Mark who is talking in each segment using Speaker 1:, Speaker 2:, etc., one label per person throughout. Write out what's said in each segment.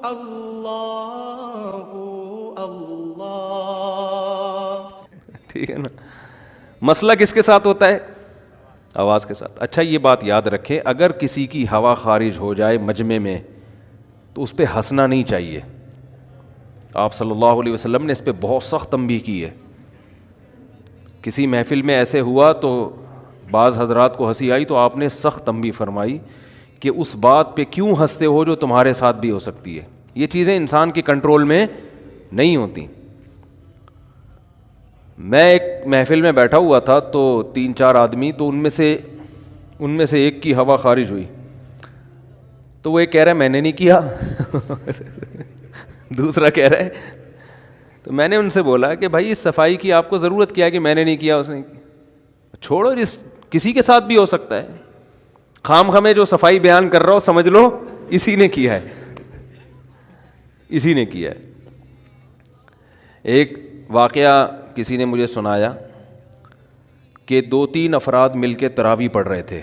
Speaker 1: اللہ اللہ.
Speaker 2: ٹھیک ہے نا. مسئلہ کس کے ساتھ ہوتا ہے؟ آواز کے ساتھ. اچھا یہ بات یاد رکھیں, اگر کسی کی ہوا خارج ہو جائے مجمع میں تو اس پہ ہنسنا نہیں چاہیے. آپ صلی اللہ علیہ وسلم نے اس پہ بہت سخت تنبیہ کی ہے. کسی محفل میں ایسے ہوا تو بعض حضرات کو ہنسی آئی تو آپ نے سخت تنبیہ فرمائی کہ اس بات پہ کیوں ہنستے ہو جو تمہارے ساتھ بھی ہو سکتی ہے. یہ چیزیں انسان کے کنٹرول میں نہیں ہوتی. میں ایک محفل میں بیٹھا ہوا تھا تو 3-4 آدمی, تو ان میں سے ایک کی ہوا خارج ہوئی تو وہ ایک کہہ رہا ہے میں نے نہیں کیا, دوسرا کہہ رہا ہے. تو میں نے ان سے بولا کہ بھائی اس صفائی کی آپ کو ضرورت کیا ہے کہ میں نے نہیں کیا, اس نے چھوڑو, کسی کے ساتھ بھی ہو سکتا ہے. خام خامے جو صفائی بیان کر رہا ہو سمجھ لو اسی نے کیا ہے, اسی نے کیا ہے. ایک واقعہ کسی نے مجھے سنایا کہ 2-3 افراد مل کے تراویح پڑھ رہے تھے,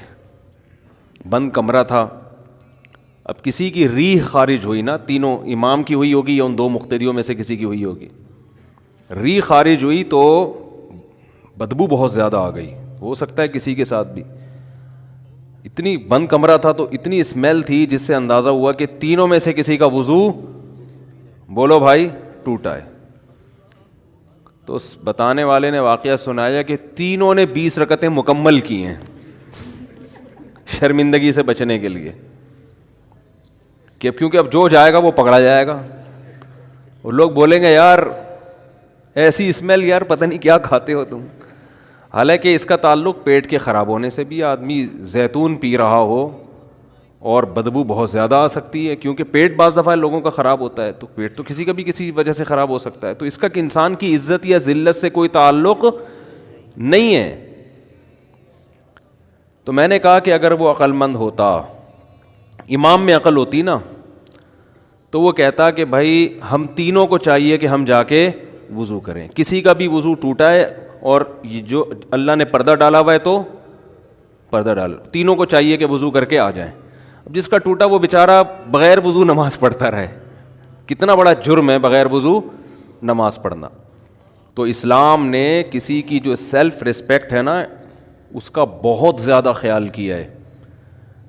Speaker 2: بند کمرہ تھا. اب کسی کی ریح خارج ہوئی نا, تینوں امام کی ہوئی ہوگی یا ان 2 مقتدیوں میں سے کسی کی ہوئی ہوگی. ریح خارج ہوئی تو بدبو بہت زیادہ آ گئی, ہو سکتا ہے کسی کے ساتھ بھی. اتنی بند کمرہ تھا تو اتنی اسمیل تھی جس سے اندازہ ہوا کہ تینوں میں سے کسی کا وضو بولو بھائی ٹوٹا ہے. تو اس بتانے والے نے واقعہ سنایا کہ تینوں نے 20 رکعتیں مکمل کی ہیں شرمندگی سے بچنے کے لیے, کہ کیونکہ اب جو جائے گا وہ پکڑا جائے گا. اور لوگ بولیں گے یار ایسی اسمیل, یار پتہ نہیں کیا کھاتے ہو تم. حالانکہ اس کا تعلق پیٹ کے خراب ہونے سے بھی. آدمی زیتون پی رہا ہو اور بدبو بہت زیادہ آ سکتی ہے, کیونکہ پیٹ بعض دفعہ لوگوں کا خراب ہوتا ہے, تو پیٹ تو کسی کا بھی کسی وجہ سے خراب ہو سکتا ہے. تو اس کا کہ انسان کی عزت یا ذلت سے کوئی تعلق نہیں ہے. تو میں نے کہا کہ اگر وہ عقل مند ہوتا, امام میں عقل ہوتی نا, تو وہ کہتا کہ بھائی ہم تینوں کو چاہیے کہ ہم جا کے وضو کریں. کسی کا بھی وضو ٹوٹا ہے اور یہ جو اللہ نے پردہ ڈالا ہوا ہے تو پردہ ڈالو, تینوں کو چاہیے کہ وضو کر کے آ جائیں. اب جس کا ٹوٹا وہ بیچارہ بغیر وضو نماز پڑھتا رہے, کتنا بڑا جرم ہے بغیر وضو نماز پڑھنا. تو اسلام نے کسی کی جو سیلف ریسپیکٹ ہے نا اس کا بہت زیادہ خیال کیا ہے.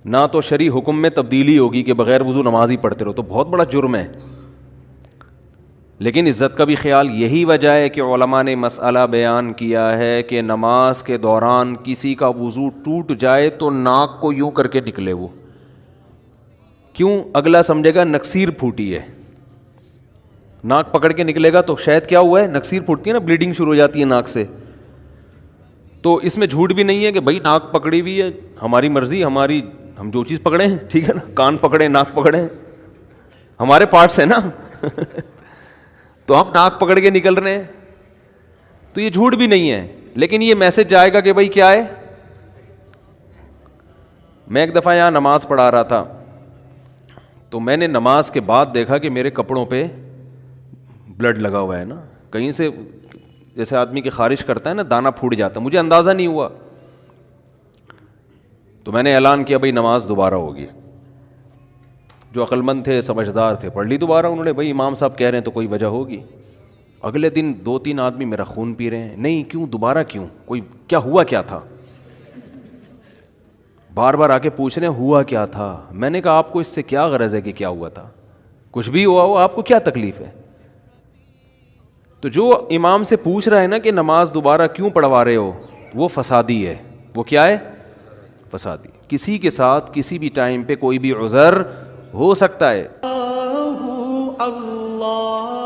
Speaker 2: نہ تو شرعی حکم میں تبدیلی ہوگی کہ بغیر وضو نماز ہی پڑھتے رہو, تو بہت بڑا جرم ہے, لیکن عزت کا بھی خیال. یہی وجہ ہے کہ علماء نے مسئلہ بیان کیا ہے کہ نماز کے دوران کسی کا وضو ٹوٹ جائے تو ناک کو یوں کر کے نکلے وہ. کیوں؟ اگلا سمجھے گا نکسیر پھوٹی ہے. ناک پکڑ کے نکلے گا تو شاید کیا ہوا ہے, نکسیر پھوٹتی ہے نا, بلیڈنگ شروع ہو جاتی ہے ناک سے. تو اس میں جھوٹ بھی نہیں ہے کہ بھائی ناک پکڑی ہوئی ہے, ہماری مرضی, ہم جو چیز پکڑے ہیں, ٹھیک ہے نا, کان پکڑے ناک پکڑے, ہمارے پارٹس ہیں نا تو ہم ناک پکڑ کے نکل رہے ہیں, تو یہ جھوٹ بھی نہیں ہے. لیکن یہ میسج جائے گا کہ بھائی کیا ہے. میں ایک دفعہ یہاں نماز پڑھا رہا تھا تو میں نے نماز کے بعد دیکھا کہ میرے کپڑوں پہ بلڈ لگا ہوا ہے نا, کہیں سے جیسے آدمی کے خارج کرتا ہے نا دانہ پھوٹ جاتا ہے, مجھے اندازہ نہیں ہوا. تو میں نے اعلان کیا بھائی نماز دوبارہ ہوگی. جو عقل مند تھے, سمجھدار تھے, پڑھ لی دوبارہ. انہوں نے بھائی امام صاحب کہہ رہے ہیں تو کوئی وجہ ہوگی. اگلے دن 2-3 آدمی میرا خون پی رہے ہیں, نہیں کیوں دوبارہ کیوں, کوئی کیا ہوا کیا تھا, بار بار آ کے پوچھ رہے ہیں ہوا کیا تھا. میں نے کہا آپ کو اس سے کیا غرض ہے کہ کیا ہوا تھا, کچھ بھی ہوا ہو, آپ کو کیا تکلیف ہے. تو جو امام سے پوچھ رہا ہے نا کہ نماز دوبارہ کیوں پڑھوا رہے ہو, وہ فسادی ہے. وہ کیا ہے؟ فسادی. کسی کے ساتھ کسی بھی ٹائم پہ کوئی بھی عذر ہو سکتا ہے.
Speaker 1: اللہ